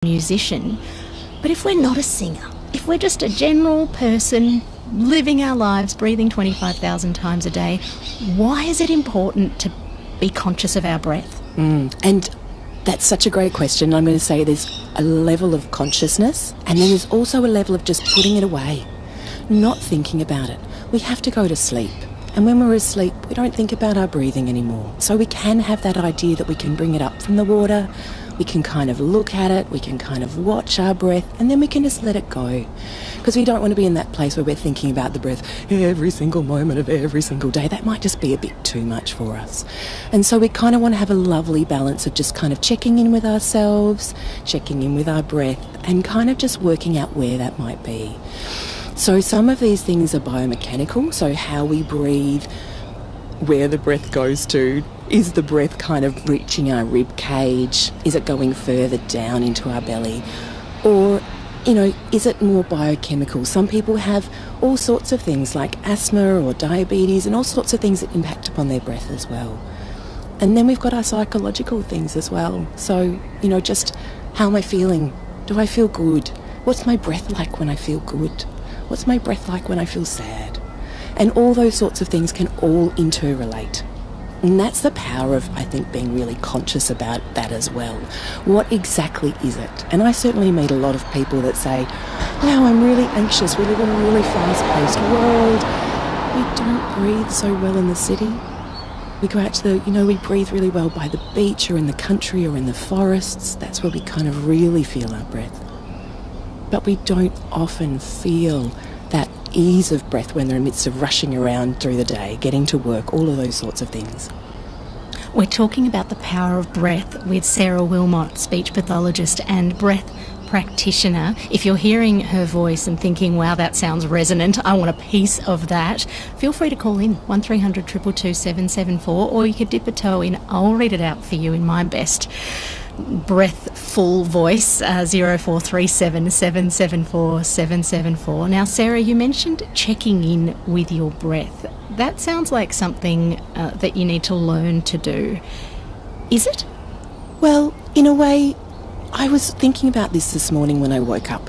musician. But if we're not a singer, if we're just a general person living our lives, breathing 25,000 times a day, why is it important to be conscious of our breath? And that's such a great question. I'm going to say there's a level of consciousness, and then there's also a level of just putting it away, not thinking about it. We have to go to sleep. And when we're asleep, we don't think about our breathing anymore. So we can have that idea that we can bring it up from the water, we can kind of look at it, we can kind of watch our breath, and then we can just let it go. Because we don't want to be in that place where we're thinking about the breath every single moment of every single day. That might just be a bit too much for us. And so we kind of want to have a lovely balance of just kind of checking in with ourselves, checking in with our breath, and kind of just working out where that might be. So some of these things are biomechanical, so how we breathe, where the breath goes to. Is the breath kind of reaching our rib cage? Is it going further down into our belly? Or, is it more biochemical? Some people have all sorts of things like asthma or diabetes and all sorts of things that impact upon their breath as well. And then we've got our psychological things as well. So, just how am I feeling? Do I feel good? What's my breath like when I feel good? What's my breath like when I feel sad? And all those sorts of things can all interrelate. And that's the power of, I think, being really conscious about that as well. What exactly is it? And I certainly meet a lot of people that say, wow, I'm really anxious. We live in a really fast-paced world. We don't breathe so well in the city. We go out to we breathe really well by the beach or in the country or in the forests. That's where we kind of really feel our breath. But we don't often feel that ease of breath when they're in the midst of rushing around through the day, getting to work, all of those sorts of things. We're talking about the power of breath with Sarah Wilmot, speech pathologist and breath practitioner. If you're hearing her voice and thinking, wow, that sounds resonant, I want a piece of that, feel free to call in 1300 222 774, or you could dip a toe in. I'll read it out for you in my best breathful voice, 0437 774 774. Now, Sarah, you mentioned checking in with your breath. That sounds like something that you need to learn to do. Is it? Well, in a way, I was thinking about this morning when I woke up.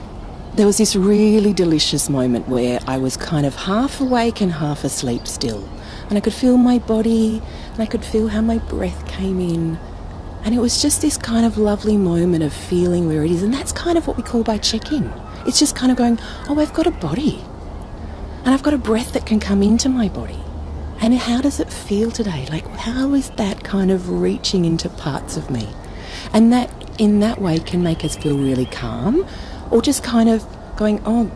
There was this really delicious moment where I was kind of half awake and half asleep still. And I could feel my body, and I could feel how my breath came in. And it was just this kind of lovely moment of feeling where it is. And that's kind of what we call by check-in. It's just kind of going, oh, I've got a body. And I've got a breath that can come into my body. And how does it feel today? Like, how is that kind of reaching into parts of me? And that, in that way, can make us feel really calm. Or just kind of going, oh,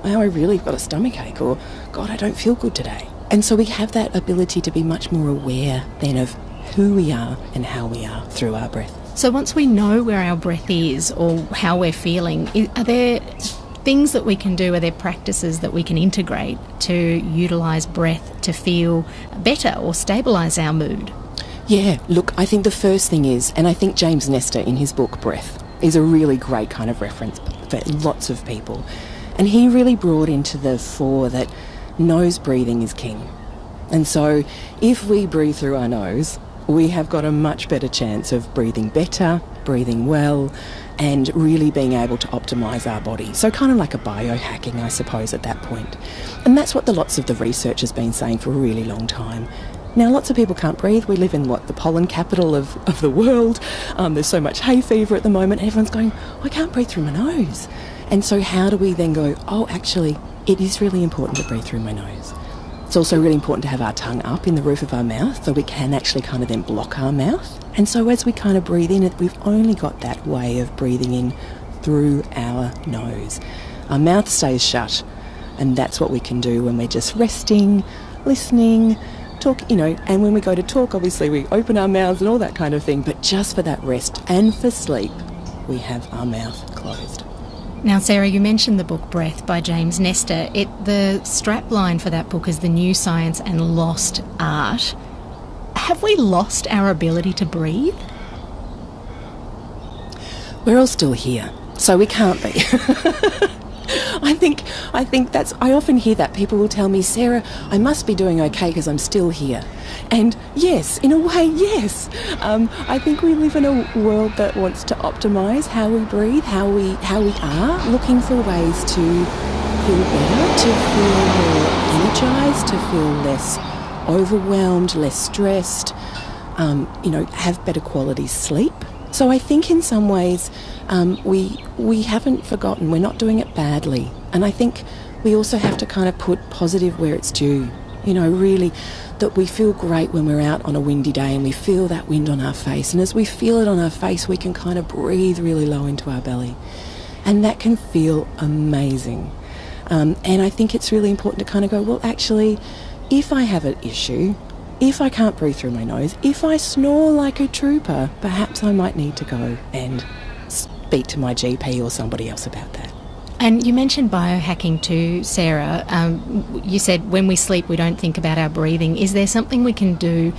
wow, I really got a stomachache. Or, God, I don't feel good today. And so we have that ability to be much more aware then of who we are and how we are through our breath. So once we know where our breath is or how we're feeling, are there things that we can do, are there practices that we can integrate to utilise breath to feel better or stabilise our mood? Yeah, look, I think the first thing is, and I think James Nestor in his book Breath is a really great kind of reference for lots of people. And he really brought into the fore that nose breathing is king. And so if we breathe through our nose, we have got a much better chance of breathing better, breathing well, and really being able to optimise our body. So kind of like a biohacking, I suppose, at that point. And that's what lots of the research has been saying for a really long time. Now, lots of people can't breathe. We live in, the pollen capital of the world. There's so much hay fever at the moment. Everyone's going, I can't breathe through my nose. And so how do we then go, oh, actually, it is really important to breathe through my nose. It's also really important to have our tongue up in the roof of our mouth so we can actually kind of then block our mouth. And so as we kind of breathe in, we've only got that way of breathing in through our nose. Our mouth stays shut, and that's what we can do when we're just resting, listening, talk, and when we go to talk, obviously we open our mouths and all that kind of thing, but just for that rest and for sleep, we have our mouth closed. Now, Sarah, you mentioned the book Breath by James Nestor. The strapline for that book is The New Science and Lost Art. Have we lost our ability to breathe? We're all still here, so we can't be. I think that's, I often hear that. People will tell me, Sarah, I must be doing okay because I'm still here. And yes, in a way, yes. I think we live in a world that wants to optimise how we breathe, how we are, looking for ways to feel better, to feel more energised, to feel less overwhelmed, less stressed, have better quality sleep. So I think in some ways we haven't forgotten, we're not doing it badly. And I think we also have to kind of put positive where it's due. Really, that we feel great when we're out on a windy day and we feel that wind on our face. And as we feel it on our face, we can kind of breathe really low into our belly. And that can feel amazing. And I think it's really important to kind of go, well, actually, if I have an issue, if I can't breathe through my nose, if I snore like a trooper, perhaps I might need to go and speak to my GP or somebody else about that. And you mentioned biohacking too, Sarah. You said when we sleep, we don't think about our breathing. Is there something we can do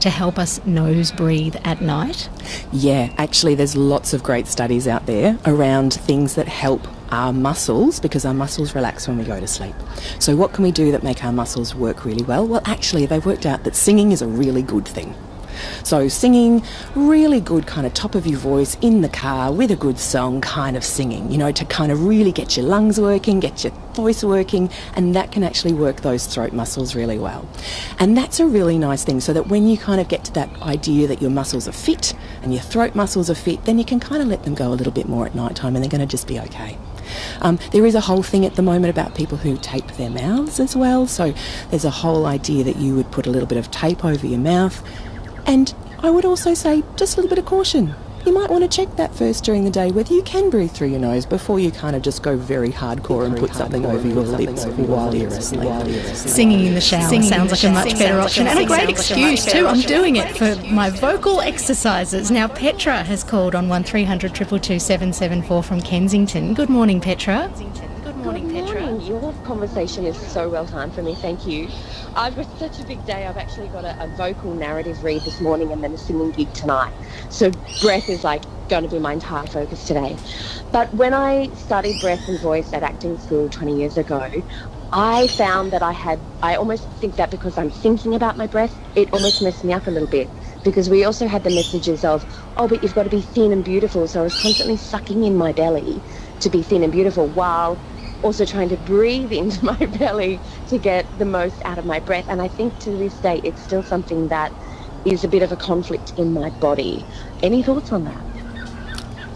to help us nose breathe at night? Yeah, actually there's lots of great studies out there around things that help our muscles, because our muscles relax when we go to sleep. So what can we do that make our muscles work really well? Well, actually they've worked out that singing is a really good thing. So singing, really good kind of top of your voice in the car with a good song, kind of singing, to kind of really get your lungs working, get your voice working, and that can actually work those throat muscles really well. And that's a really nice thing, so that when you kind of get to that idea that your muscles are fit and your throat muscles are fit, then you can kind of let them go a little bit more at night time and they're going to just be okay. There is a whole thing at the moment about people who tape their mouths as well. So there's a whole idea that you would put a little bit of tape over your mouth. And I would also say just a little bit of caution. You might want to check that first during the day, whether you can breathe through your nose before you kind of just go very hardcore and put something over your lips while you're asleep. Singing in the shower sounds like a much better option, and a great excuse too. I'm doing it for my vocal exercises. Now Petra has called on 1300 222 774 from Kensington. Good morning, Petra. Good morning. Your conversation is so well timed for me, thank you. I've got such a big day. I've actually got a vocal narrative read this morning and then a singing gig tonight. So breath is going to be my entire focus today. But when I studied breath and voice at acting school 20 years ago, I found that I almost think that because I'm thinking about my breath, it almost messed me up a little bit. Because we also had the messages of, but you've got to be thin and beautiful. So I was constantly sucking in my belly to be thin and beautiful while also trying to breathe into my belly to get the most out of my breath. And I think to this day, it's still something that is a bit of a conflict in my body. Any thoughts on that?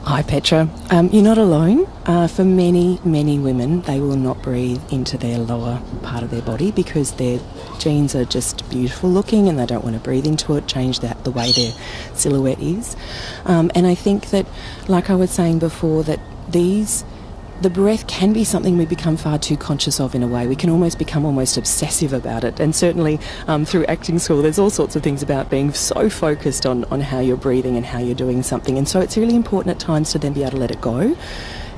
Hi Petra, you're not alone. For many, many women, they will not breathe into their lower part of their body because their genes are just beautiful looking and they don't want to breathe into it, change the way their silhouette is. And I think that, like I was saying before, that the breath can be something we become far too conscious of in a way. We can almost become obsessive about it. And certainly through acting school, there's all sorts of things about being so focused on how you're breathing and how you're doing something. And so it's really important at times to then be able to let it go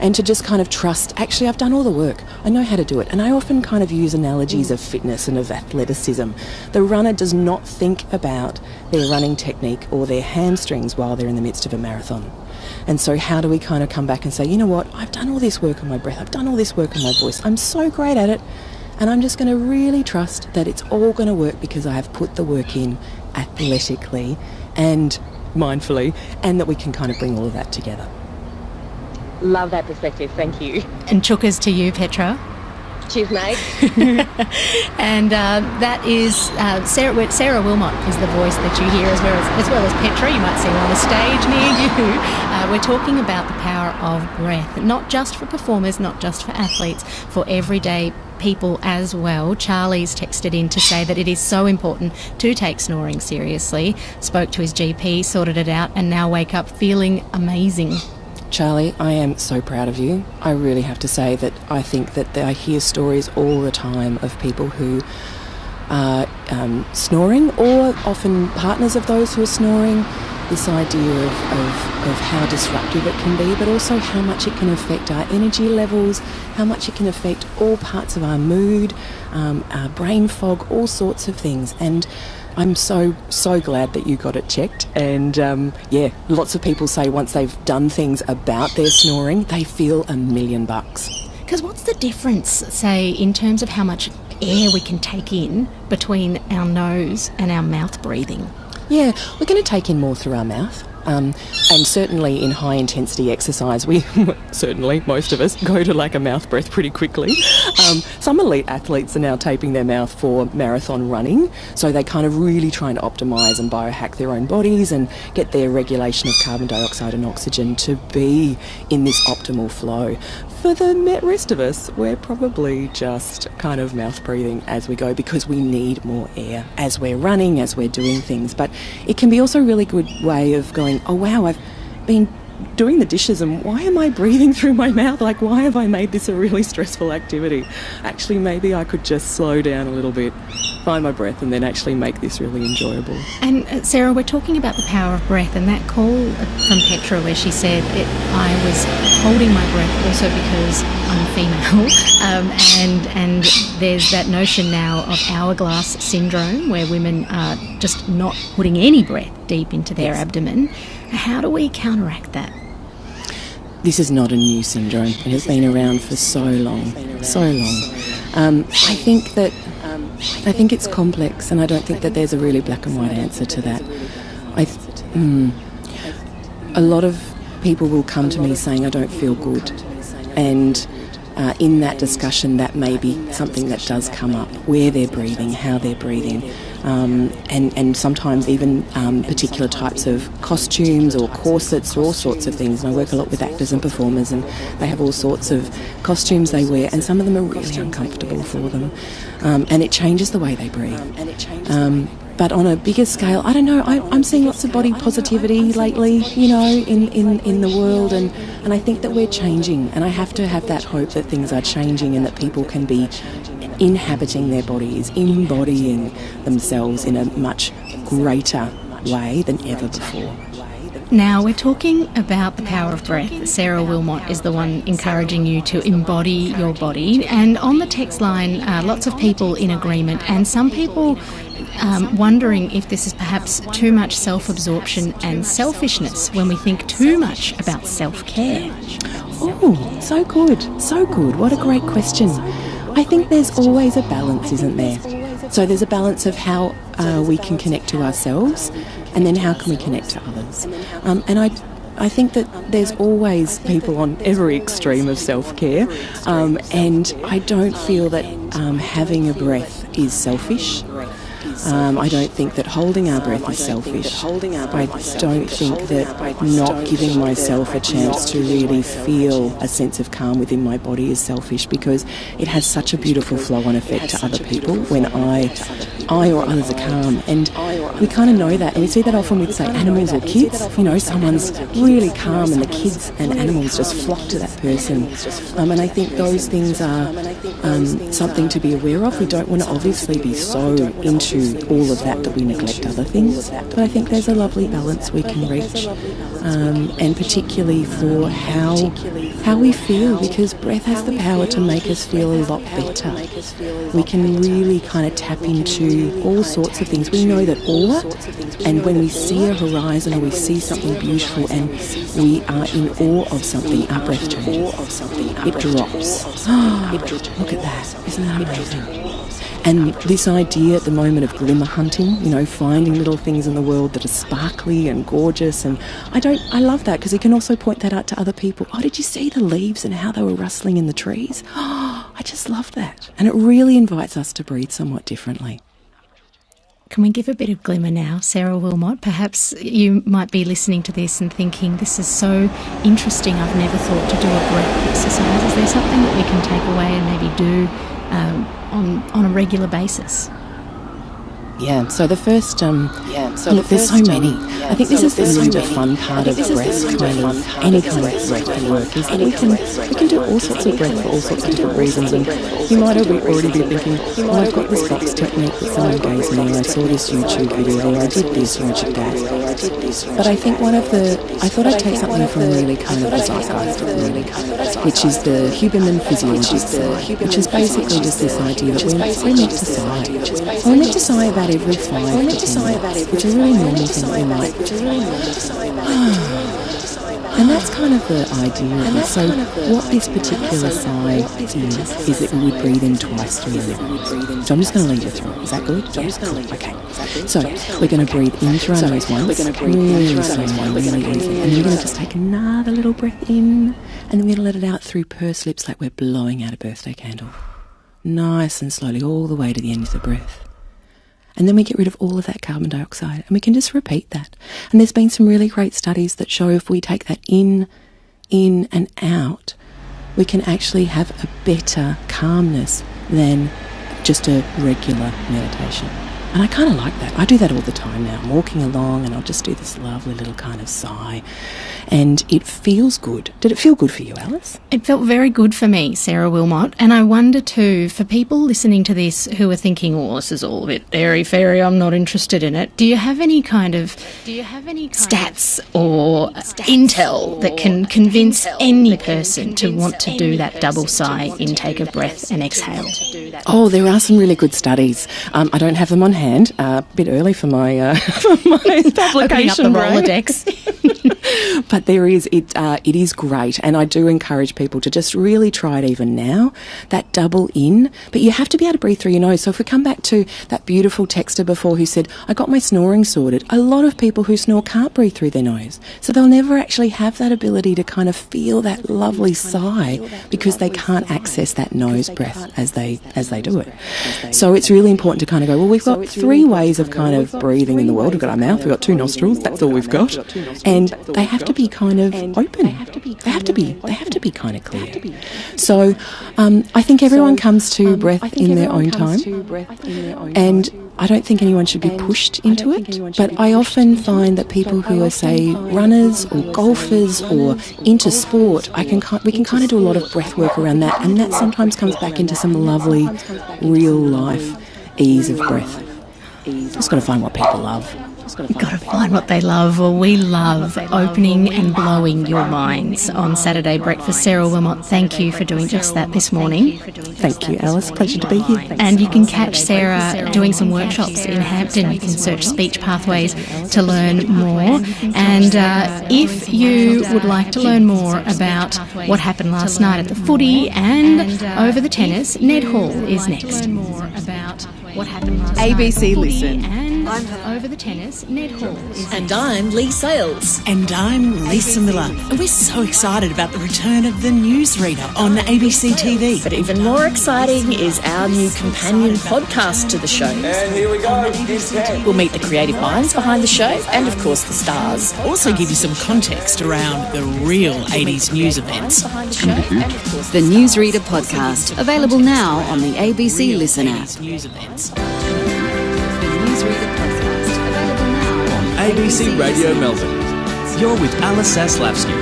and to just kind of trust, actually, I've done all the work. I know how to do it. And I often kind of use analogies of fitness and of athleticism. The runner does not think about their running technique or their hamstrings while they're in the midst of a marathon. And so how do we kind of come back and say, you know what, I've done all this work on my breath, I've done all this work on my voice, I'm so great at it, and I'm just going to really trust that it's all going to work because I have put the work in athletically and mindfully, and that we can kind of bring all of that together. Love that perspective, thank you. And chookers to you, Petra. Cheers, mate. And that is Sarah Wilmot is the voice that you hear, as well as Petra. You might see her on a stage near you. We're talking about the power of breath, not just for performers, not just for athletes, for everyday people as well. Charlie's texted in to say that it is so important to take snoring seriously. Spoke to his GP, sorted it out, and now wake up feeling amazing. Charlie, I am so proud of you. I really have to say that I think that I hear stories all the time of people who are snoring, or often partners of those who are snoring. This idea of how disruptive it can be, but also how much it can affect our energy levels, how much it can affect all parts of our mood, our brain fog, all sorts of things. And I'm so glad that you got it checked. And lots of people say once they've done things about their snoring, they feel $1,000,000. Because what's the difference, say, in terms of how much air we can take in between our nose and our mouth breathing? Yeah, we're going to take in more through our mouth. And certainly in high intensity exercise, we certainly, most of us, go to like a mouth breath pretty quickly. Some elite athletes are now taping their mouth for marathon running, so they kind of really trying to optimise and biohack their own bodies and get their regulation of carbon dioxide and oxygen to be in this optimal flow. For the rest of us, we're probably just kind of mouth breathing as we go because we need more air as we're running, as we're doing things. But it can be also a really good way of going, oh wow, I've been doing the dishes and why am I breathing through my mouth? Like, why have I made this a really stressful activity? Actually, maybe I could just slow down a little bit, find my breath, and then actually make this really enjoyable. And Sarah, we're talking about the power of breath, and that call from Petra where she said, I was holding my breath also because I'm female, and there's that notion now of hourglass syndrome where women are just not putting any breath deep into their abdomen. How do we counteract that? This is not a new syndrome. It has been around for so long. I think it's complex, and I don't think that there's a really black and white answer to that. A lot of people will come to me saying, I don't feel good, and in that discussion that may be something that does come up, where they're breathing, how they're breathing, and sometimes even particular types of costumes or corsets or all sorts of things. And I work a lot with actors and performers, and they have all sorts of costumes they wear, and some of them are really uncomfortable for them, and it changes the way they breathe. But on a bigger scale, I don't know, I'm seeing lots of body positivity lately, in the world, and I think that we're changing, and I have to have that hope that things are changing and that people can be inhabiting their bodies, embodying themselves in a much greater way than ever before. Now, we're talking about the power of breath. Sarah Wilmot is the one encouraging you to embody your body. And on the text line, lots of people in agreement, and some people wondering if this is perhaps too much self-absorption and selfishness when we think too much about self-care. Oh, so good. What a great question. I think there's always a balance, isn't there? So there's a balance of how we can connect to ourselves, and then how can we connect to others. And I think that there's always people on every extreme of self-care, and I don't feel that having a breath is selfish. I don't think that holding our breath is selfish. I don't think that not giving myself a chance to really feel a sense of calm within my body is selfish, because it has such a beautiful flow-on effect to other people when I or others are calm. And we kind of know that, and we see that often with, say, animals or kids. Someone's really calm and the kids and animals just flock to that person. And I think those things are something to be aware of. We don't want to obviously be so into all of that we neglect other things, but I think there's a lovely balance we can reach, and particularly for how we feel, because breath has the power to make us feel a lot better. We can really kind of tap into all sorts of things. We know that awe, and when we see a horizon or we see something beautiful and we are in awe of something, our breath changes. It drops. Look at that. Isn't that amazing? And this idea at the moment of glimmer hunting, finding little things in the world that are sparkly and gorgeous, and I love that, because you can also point that out to other people. Oh, did you see the leaves and how they were rustling in the trees? Oh, I just love that. And it really invites us to breathe somewhat differently. Can we give a bit of glimmer now, Sarah Wilmot? Perhaps you might be listening to this and thinking, this is so interesting, I've never thought to do a breath exercise. Is there something that we can take away and maybe do on a regular basis? Yeah, so the first, look, there's so many. I think this is the really fun part of breath, any kind of breath work, is that we can do all sorts of breath for all sorts of different reasons. And you might already be thinking, I've got this box technique that someone gave me, or I saw this YouTube video, or I did this, or I did that. But I think I thought I'd take something from really kind of the zeitgeist at the moment, which is the Huberman Physiology Sigh, which is basically just this idea that we're meant to sigh. We're meant to sigh about every 5 to 10 minutes, which is a really normal thing that we might. And that's kind of the idea. So what this particular sigh is that we would breathe in twice through the nose. So I'm just going to lead you through it. Is that good? Yes, cool. Okay. So we're going to breathe in through our nose once, really slowly, really easy. And then we're going to just take another little breath in, and then we're going to let it out through pursed lips like we're blowing out a birthday candle. Nice and slowly all the way to the end of the breath. And then we get rid of all of that carbon dioxide, and we can just repeat that. And there's been some really great studies that show if we take that in and out, we can actually have a better calmness than just a regular meditation. And I kind of like that. I do that all the time now. I'm walking along and I'll just do this lovely little kind of sigh. And it feels good. Did it feel good for you, Alice? It felt very good for me, Sarah Wilmot. And I wonder too, for people listening to this who are thinking, oh, this is all a bit airy-fairy, I'm not interested in it. Do you have any kind of stats or intel that can convince any person to want to do that double sigh, intake of breath and exhale? Oh, there are some really good studies. I don't have them on hand. A bit early for my publication. Opening up the Rolodex. But there is, it is great, and I do encourage people to just really try it even now, that double in, but you have to be able to breathe through your nose. So if we come back to that beautiful texter before who said, I got my snoring sorted, a lot of people who snore can't breathe through their nose, so they'll never actually have that ability to kind of feel that lovely sigh because they can't access that nose breath as they do it. So it's really important to kind of go, well, we've got three ways of kind of breathing in the world. We've got our mouth, we've got two nostrils, that's all we've got, and they have to be kind of open. They have to be kind of clear. So I think everyone comes to breath in their own time, and I don't think anyone should be pushed into it, but I often find that people who are, say, runners or golfers or into sport, we can kind of do a lot of breath work around that, and that sometimes comes back into some lovely real life ease of breath. Just got to find what people love. You've got to find what they love. Well, we love opening and blowing your minds on Saturday Breakfast. Sarah Wilmot, thank you for doing just that this morning. Thank you, Alice. Pleasure to be here. And you can catch Sarah doing some workshops in Hampton. You can search Speech Pathways to learn more. And if you would like to learn more about what happened last night at the footy and over the tennis, Ned Hall is next. ABC Listen. And over the tennis, Ned Hall is And I'm Lee Sales. And I'm Lisa Miller. And we're so excited about the return of the Newsreader on ABC TV. But even more exciting is our new companion podcast to the show. And here we go. We'll meet the creative minds behind the show and, of course, the stars. Also give you some context around the real 80s news events. The Newsreader podcast, available now on the ABC Listen app. News events. The Newsreader podcast, available now on ABC Radio Melbourne. You're with Alice Zaslavsky.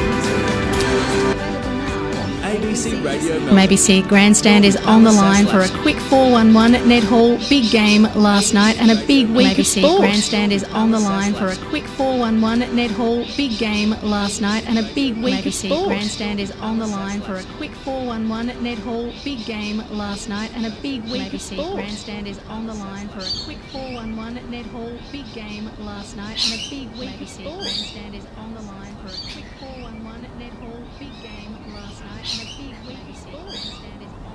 ABC Radio Melbourne. ABC Grandstand is on the line for a quick 4-1-1. Ned Hall, big game last night and a big week of sport. Grandstand is on the line for a quick 4-1-1. Ned Hall, big game last night and a big week of sport. Grandstand is on the line for a quick 4-1-1. Ned Hall, big game last night and a big week of sport. Grandstand is on the line for a quick 4-1-1. Ned Hall, big game last night and a big week of sport. Grandstand is on the line for a quick 4-1-1. Ned Hall, big game last night and a big week of sport. Grandstand is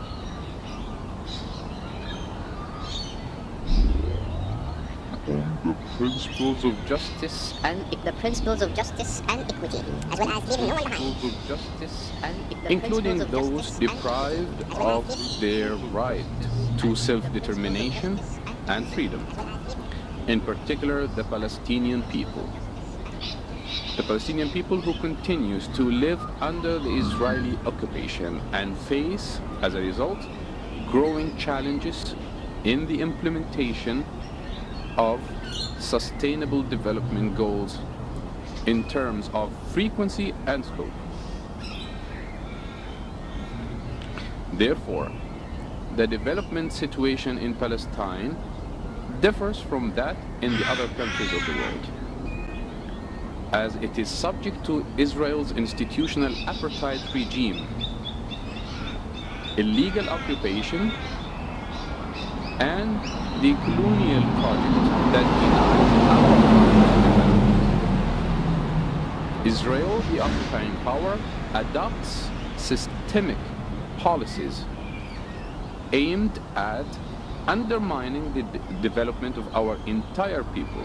on the line for a quick 4-1-1. Ned Hall, big game last night. Principles of justice and the principles of justice and equity, as well as leaving no one behind. principles of justice including those deprived of their right to self-determination and freedom, in particular the Palestinian people. The Palestinian people who continues to live under the Israeli occupation and face, as a result, growing challenges in the implementation of sustainable development goals in terms of frequency and scope. Therefore, the development situation in Palestine differs from that in the other countries of the world. as it is subject to Israel's institutional apartheid regime, illegal occupation, and the colonial project that denies our Israel, the occupying power, adopts systemic policies aimed at undermining the development of our entire people.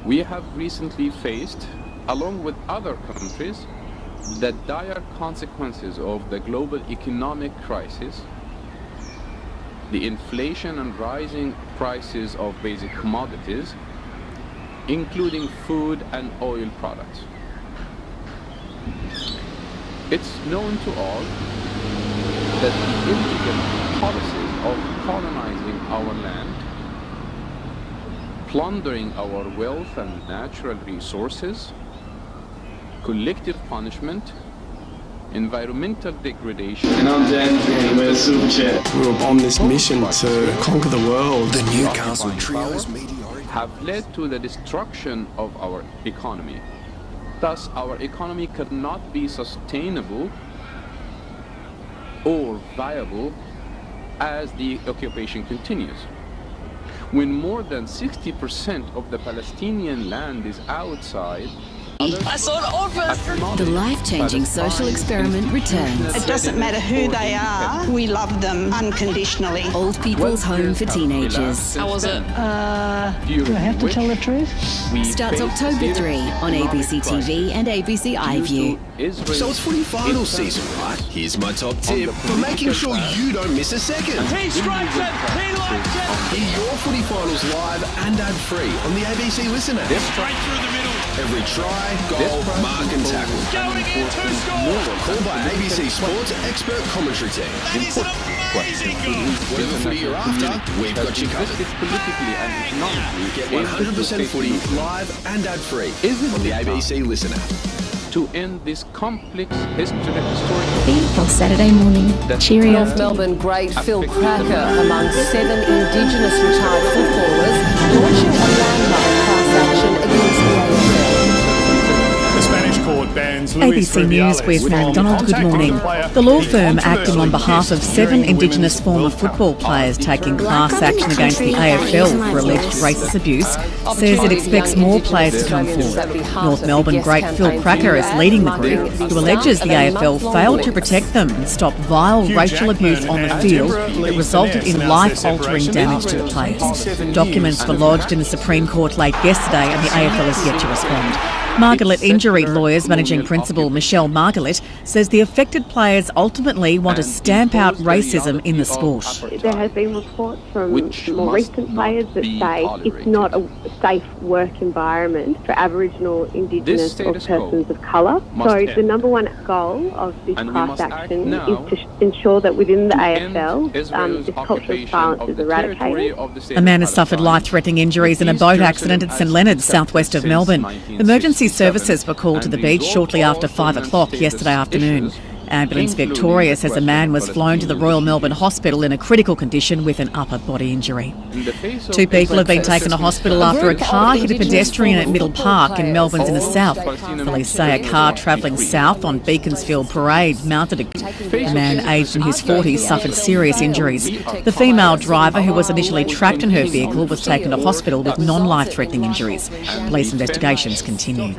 We have recently faced, along with other countries, the dire consequences of the global economic crisis, the inflation and rising prices of basic commodities, including food and oil products. It's known to all that the illegal policies of colonizing our land, plundering our wealth and natural resources, collective punishment, environmental degradation. And I'm Dan Jordan with a super chat. We're on this mission to conquer the world. The Newcastle Trio's have led to the destruction of our economy. Thus, our economy cannot be sustainable or viable as the occupation continues. When more than 60% of the Palestinian land is outside, I saw it all first. The life-changing social experiment returns. It doesn't matter who they are, we love them unconditionally. Old People's Home for Teenagers. How was it? Do I have to tell the truth? Starts October 3 on ABC TV and ABC iView. So it's footy final season, right? Here's my top tip for making sure you don't miss a second. He strikes it! He likes it! Hear your footy finals live and ad-free on the ABC Listen app. Straight through the middle. Every try, goal, mark and tackle. Going in to score! Called by ABC Sports expert commentary team. That is an amazing goal! Whatever footy you're after, we've got you covered. Get 100% footy live and ad-free on the ABC Listen app. To end this complex historical For Saturday morning, cheerio. North Melbourne great Phil Cracker among 7 Indigenous retired footballers launching a landmark class action against the AFL. The Spanish court bans Luis ABC News with MacDonald. Good morning. The law firm acting on behalf of 7 Indigenous former football players taking class action against the AFL for alleged racist abuse says it expects more players to come forward. North Melbourne great Phil Cracker is leading the group, who alleges the AFL failed to protect them and stop vile racial abuse on the field that resulted in life-altering damage to the players. Documents were lodged in the Supreme Court late yesterday and the AFL has yet to respond. Margaret Injury Lawyers Managing Principal Michelle Margaret says the affected players ultimately want to stamp out racism in the sport. There have been reports from more recent players that say it's not a safe work environment for Aboriginal, Indigenous or persons of colour. So the number one goal of this class action is to ensure that within the AFL this culture of violence is eradicated. A man has suffered life-threatening injuries in a boat accident at St Leonard's, southwest of Melbourne. Emergency services were called to the beach shortly after 5 o'clock yesterday afternoon. Ambulance Victoria says a man was flown to the Royal Melbourne Hospital in a critical condition with an upper body injury. 2 people have been taken to hospital after a car hit a pedestrian at Middle Park in Melbourne's inner south. Police say a car travelling south on Beaconsfield Parade mounted a man aged in his 40s suffered serious injuries. The female driver, who was initially trapped in her vehicle, was taken to hospital with non-life-threatening injuries. Police investigations continue.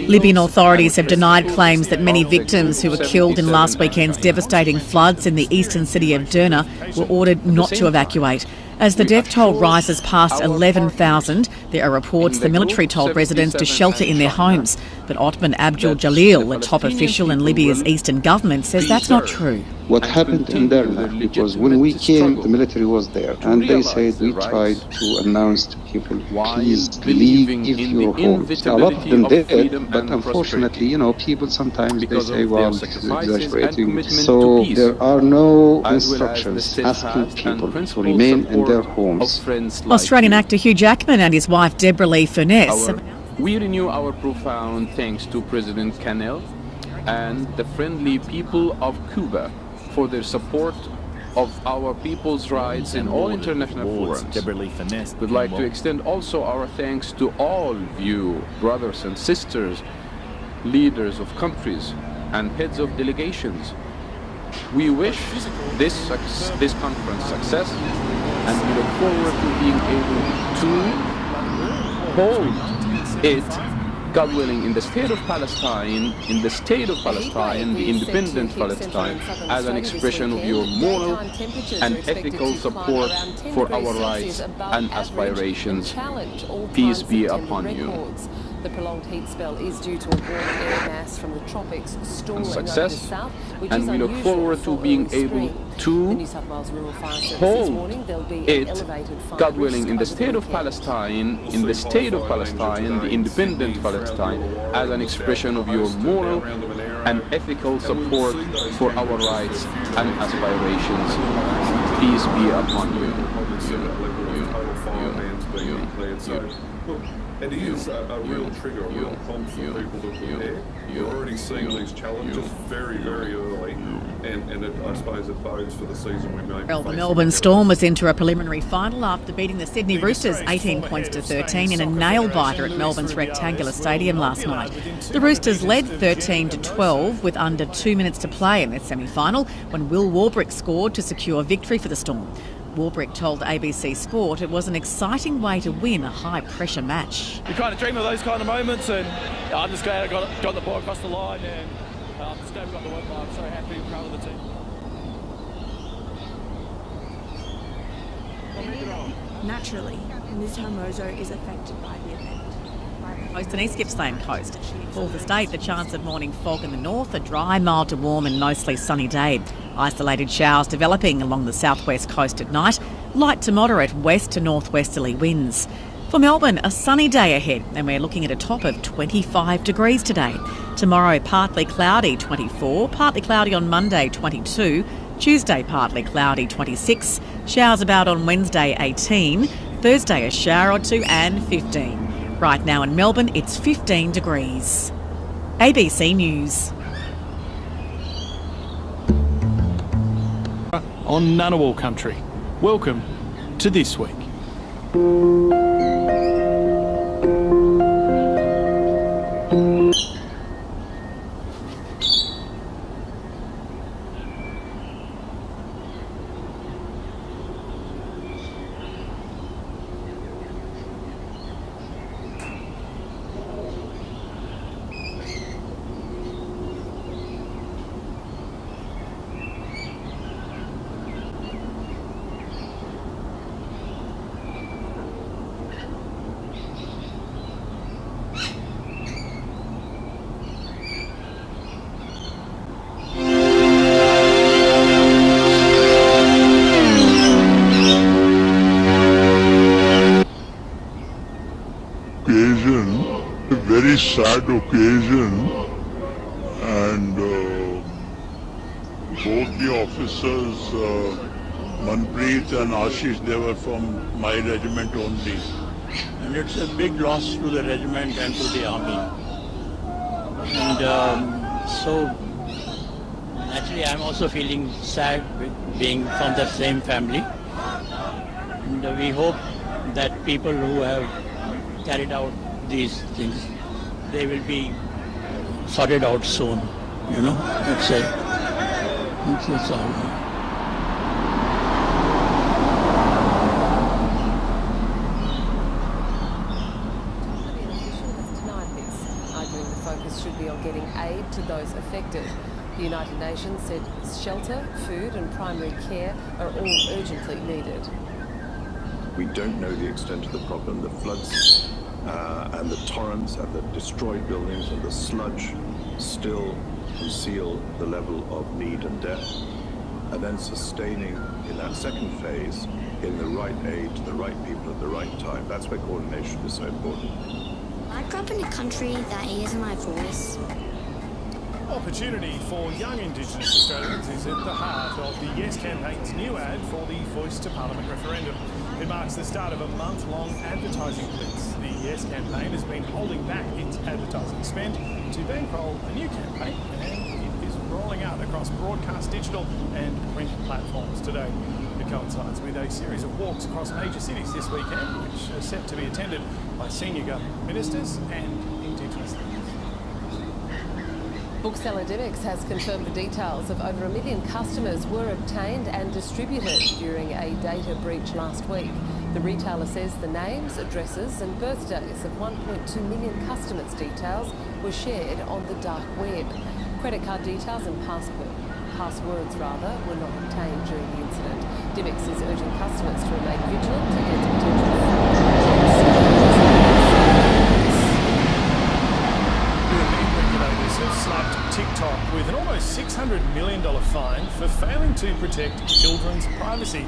Libyan authorities have denied claims that many victims who were killed in last weekend's devastating floods in the eastern city of Derna were ordered not to evacuate. As the death toll rises past 11,000, there are reports the military told residents to shelter in their homes. But Othman Abdul Jalil, a top official in Libya's eastern government, says that's not true. What happened in Derna, because when we came, the military was there, and they said we tried to announce to people, please leave your homes. A lot of them did, but unfortunately, people sometimes they say, well, this is exaggerating. So there are no instructions asking people to remain in their homes. Australian actor Hugh Jackman and his wife Deborah Lee Furness. We renew our profound thanks to President Canel and the friendly people of Cuba for their support of our people's rights in all international forums. We'd like to extend also our thanks to all you brothers and sisters, leaders of countries and heads of delegations. We wish this conference success, and we look forward to being able to hold it, God willing, in the state of Palestine, the independent Palestine, as an expression of your moral and ethical support for our rights and aspirations. Peace be upon you. The prolonged heat spell is due to a warm air mass from the tropics stalling over the south, which and is we look unusual forward to for being early able spring. to The New South Wales Rural Fire Service this hold morning, there'll be it, an elevated fire God willing, risk in the over state of weekend. Palestine, the independent Palestine, as an expression of your moral and ethical support for our rights and aspirations. Peace be upon you. It is a real trigger, a real prompt for people to prepare. You're already seeing these challenges very, very early, and I suppose it bodes for the season we may be Well, the facing. Melbourne Storm was into a preliminary final after beating the Sydney Roosters 18 points to 13 in a nail-biter at Melbourne's Rectangular Stadium last night. The Roosters led 13-12 with under 2 minutes to play in their semi-final when Will Warbrick scored to secure victory for the Storm. Warbrick told ABC Sport it was an exciting way to win a high-pressure match. You kind of dream of those kind of moments, and I'm just glad I got the ball across the line, and I'm just glad we got the work. I'm so happy and proud of the team. Naturally, Ms. Hermoso is affected by the event. Coast and East Gippsland coast. For the state, the chance of morning fog in the north, a dry, mild to warm and mostly sunny day. Isolated showers developing along the southwest coast at night. Light to moderate west to northwesterly winds. For Melbourne, a sunny day ahead, and we're looking at a top of 25 degrees today. Tomorrow, partly cloudy, 24. Partly cloudy on Monday, 22. Tuesday, partly cloudy, 26. Showers about on Wednesday, 18. Thursday, a shower or two, and 15. Right now in Melbourne, it's 15 degrees. ABC News. On Ngunnawal country. Welcome to This Week. A very sad occasion, and both the officers, Manpreet and Ashish, they were from my regiment only, and it's a big loss to the regiment and to the army. And so naturally I'm also feeling sad with being from the same family, and we hope that people who have carried out these things, they will be sorted out soon, you know. That's it. That's all. Arguing the focus should be on getting aid to those affected. The United Nations said shelter, food and primary care are all urgently needed. We don't know the extent of the problem. The floods and the torrents and the destroyed buildings and the sludge still conceal the level of need and death. And then sustaining in that second phase, getting the right aid to the right people at the right time. That's where coordination is so important. I grew up in a country that hears my voice. Opportunity for young Indigenous Australians is at the heart of the Yes campaign's new ad for the Voice to Parliament referendum. It marks the start of a month-long advertising blitz. The Yes campaign has been holding back its advertising spend to bankroll a new campaign, and it is rolling out across across broadcast, digital and print platforms today. It coincides with a series of walks across major cities this weekend, which are set to be attended by senior government ministers and Indigenous leaders. Bookseller Dimex has confirmed the details of over 1 million customers were obtained and distributed during a data breach last week. The retailer says the names, addresses and birthdays of 1.2 million customers' details were shared on the dark web. Credit card details and passwords were not obtained during the incident. Dimex is urging customers to remain vigilant against potential Regulators have slapped TikTok with an almost $600 million fine for failing to protect children's privacy.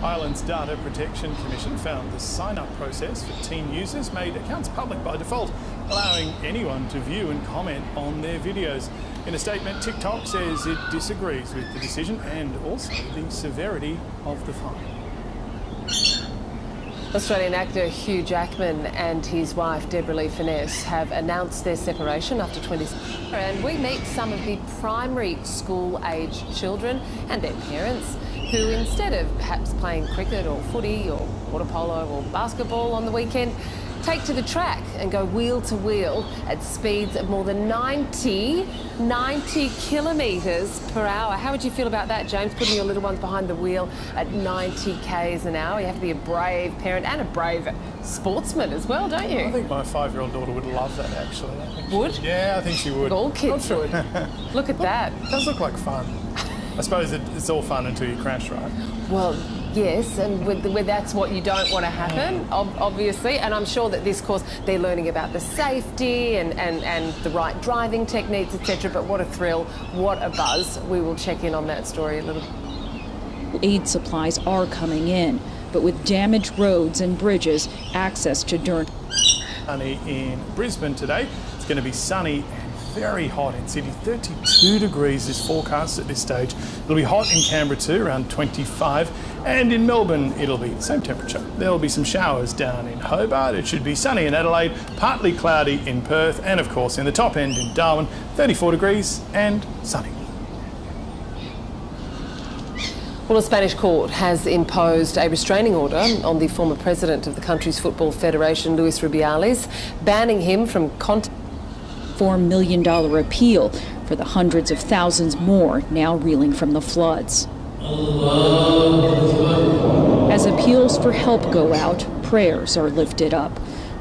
Ireland's Data Protection Commission found the sign-up process for teen users made accounts public by default, allowing anyone to view and comment on their videos. In a statement, TikTok says it disagrees with the decision and also the severity of the fine. Australian actor Hugh Jackman and his wife Deborah Lee Furness have announced their separation after 20 years. And we meet some of the primary school-age children and their parents who, instead of perhaps playing cricket or footy or water polo or basketball on the weekend, take to the track and go wheel to wheel at speeds of more than 90 kilometres per hour. How would you feel about that, James, putting your little ones behind the wheel at 90 k's an hour? You have to be a brave parent and a brave sportsman as well, don't you? I think my 5-year-old daughter would love that, actually. Would? Yeah, I think she would. All kids would. Look at that. It does look like fun. I suppose it's all fun until you crash, right? Well, yes, and with that's what you don't want to happen, obviously. And I'm sure that this course, they're learning about the safety and the right driving techniques, etc. But what a thrill, what a buzz. We will check in on that story a little bit. Aid supplies are coming in, but with damaged roads and bridges, access to Derna. Sunny in Brisbane today. It's going to be sunny and very hot in Sydney. 32 degrees is forecast at this stage. It'll be hot in Canberra too, around 25. And in Melbourne, it'll be the same temperature. There'll be some showers down in Hobart. It should be sunny in Adelaide, partly cloudy in Perth, and of course in the top end in Darwin, 34 degrees and sunny. Well, a Spanish court has imposed a restraining order on the former president of the country's football federation, Luis Rubiales, banning him from $4 million appeal for the hundreds of thousands more now reeling from the floods. As appeals for help go out, prayers are lifted up.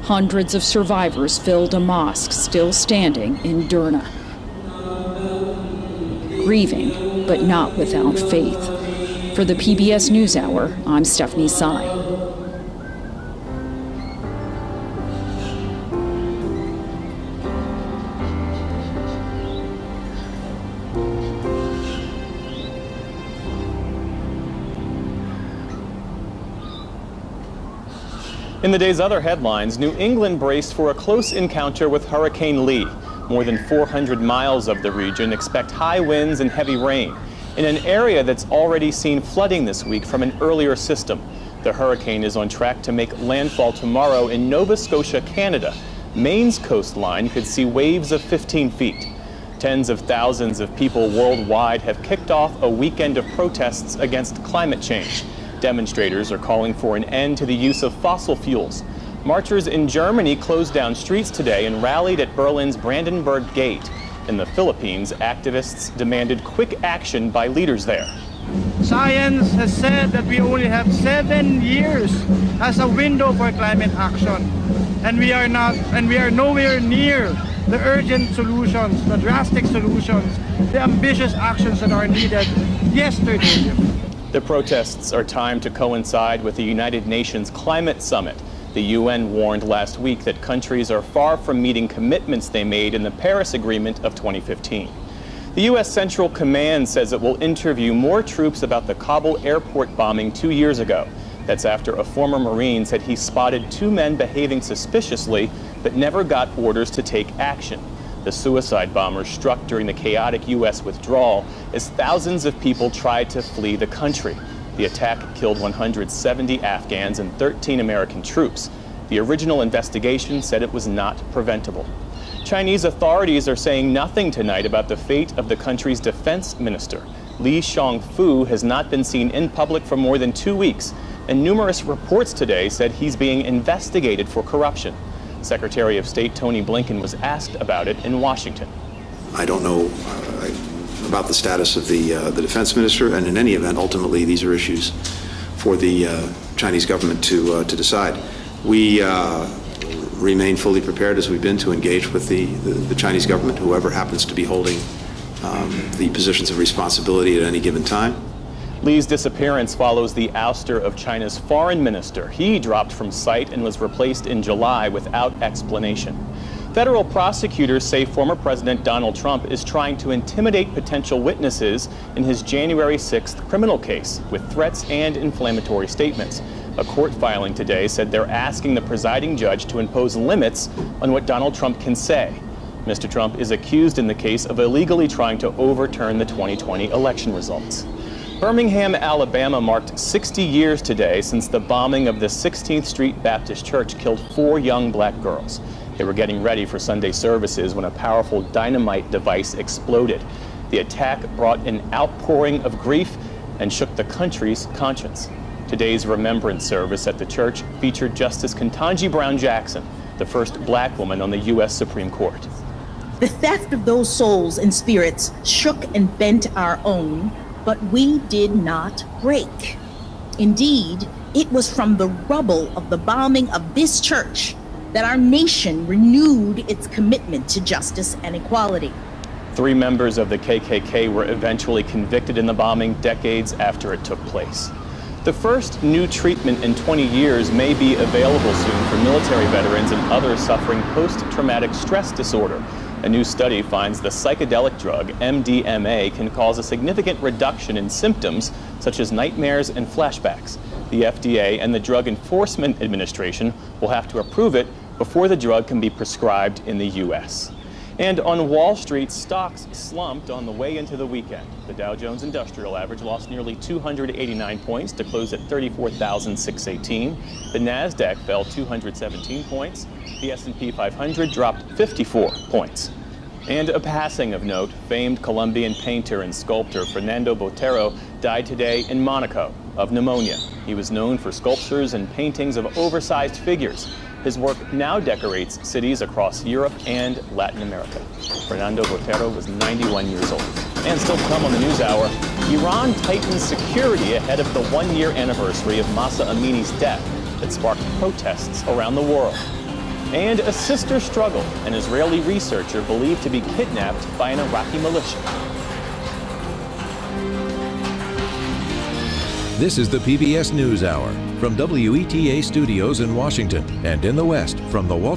Hundreds of survivors filled a mosque still standing in Derna. Grieving, but not without faith. For the PBS NewsHour, I'm Stephanie Tsai. In the day's other headlines, New England braced for a close encounter with Hurricane Lee. More than 400 miles of the region expect high winds and heavy rain. In an area that's already seen flooding this week from an earlier system. The hurricane is on track to make landfall tomorrow in Nova Scotia, Canada. Maine's coastline could see waves of 15 feet. Tens of thousands of people worldwide have kicked off a weekend of protests against climate change. Demonstrators are calling for an end to the use of fossil fuels. Marchers in Germany closed down streets today and rallied at Berlin's Brandenburg Gate. In the Philippines, activists demanded quick action by leaders there. Science has said that we only have 7 years as a window for climate action. And we are nowhere near the urgent solutions, the drastic solutions, the ambitious actions that are needed yesterday. The protests are timed to coincide with the United Nations Climate Summit. The UN warned last week that countries are far from meeting commitments they made in the Paris Agreement of 2015. The U.S. Central Command says it will interview more troops about the Kabul airport bombing 2 years ago. That's after a former Marine said he spotted 2 men behaving suspiciously, but never got orders to take action. The suicide bombers struck during the chaotic U.S. withdrawal as thousands of people tried to flee the country. The attack killed 170 Afghans and 13 American troops. The original investigation said it was not preventable. Chinese authorities are saying nothing tonight about the fate of the country's defense minister. Li Shangfu has not been seen in public for more than 2 weeks, and numerous reports today said he's being investigated for corruption. Secretary of State Tony Blinken was asked about it in Washington. I don't know about the status of the defense minister, and in any event, ultimately, these are issues for the Chinese government to decide. We remain fully prepared, as we've been, to engage with the Chinese government, whoever happens to be holding the positions of responsibility at any given time. Li's disappearance follows the ouster of China's foreign minister. He dropped from sight and was replaced in July without explanation. Federal prosecutors say former President Donald Trump is trying to intimidate potential witnesses in his January 6th criminal case with threats and inflammatory statements. A court filing today said they're asking the presiding judge to impose limits on what Donald Trump can say. Mr. Trump is accused in the case of illegally trying to overturn the 2020 election results. Birmingham, Alabama marked 60 years today since the bombing of the 16th Street Baptist Church killed 4 young black girls. They were getting ready for Sunday services when a powerful dynamite device exploded. The attack brought an outpouring of grief and shook the country's conscience. Today's remembrance service at the church featured Justice Ketanji Brown Jackson, the first black woman on the U.S. Supreme Court. The theft of those souls and spirits shook and bent our own, but we did not break. Indeed, it was from the rubble of the bombing of this church that our nation renewed its commitment to justice and equality. 3 members of the KKK were eventually convicted in the bombing decades after it took place. The first new treatment in 20 years may be available soon for military veterans and others suffering post-traumatic stress disorder. A new study finds the psychedelic drug MDMA can cause a significant reduction in symptoms such as nightmares and flashbacks. The FDA and the Drug Enforcement Administration will have to approve it before the drug can be prescribed in the U.S. And on Wall Street, stocks slumped on the way into the weekend. The Dow Jones Industrial Average lost nearly 289 points to close at 34,618. The Nasdaq fell 217 points. The S&P 500 dropped 54 points. And a passing of note, famed Colombian painter and sculptor Fernando Botero died today in Monaco of pneumonia. He was known for sculptures and paintings of oversized figures. His work now decorates cities across Europe and Latin America. Fernando Botero was 91 years old. And still to come on the NewsHour, Iran tightens security ahead of the 1-year anniversary of Mahsa Amini's death that sparked protests around the world. And a sister struggle, an Israeli researcher believed to be kidnapped by an Iraqi militia. This is the PBS NewsHour from WETA Studios in Washington and in the West from the Walter